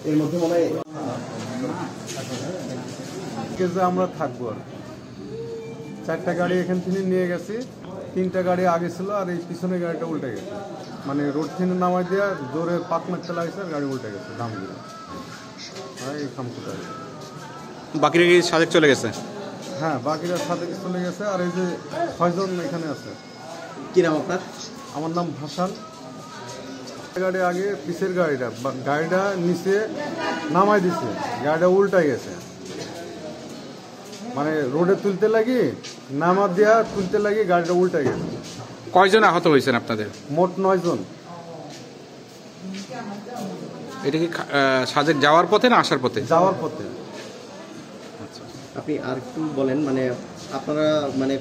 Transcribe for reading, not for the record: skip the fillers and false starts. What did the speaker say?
এর মধ্যে মনে হয় আমরা থাকবো আর 4টা গাড়ি এখান থেকে নিয়ে গেছি, 3টা গাড়ি আগে ছিল আর এই পিছনের গাড়িটা উল্টে গেছে, মানে রোড থেকে নামাই দিয়া জোরে পাকনা চালাইছে আর গাড়ি উল্টে গেছে দাম দিয়ে এই খামকুটা। বাকিরা কি সাজেক চলে গেছে? হ্যাঁ, বাকিরা সাথে চলে গেছে। আর এই যে 6 জন এখানে আছে। কি নাম আপনার? আমার নাম ভাসান। গাড়ি আগে পিছের গাড়িটা নিচে নামাই দিছে, গাড়িটা উল্টাই গেছে, মানে রোডে তুলতে লাগি নামা দিয়া তুলতে লাগি গাড়িটা উল্টে গেছে। কয়জন আহত হয়েছেন আপনাদের? মোট 9 জন। এটা কি সাজেক যাওয়ার পথে না আসার পথে? যাওয়ার পথে। আপনি আর একটু বলেন, মানে আপনারা মানে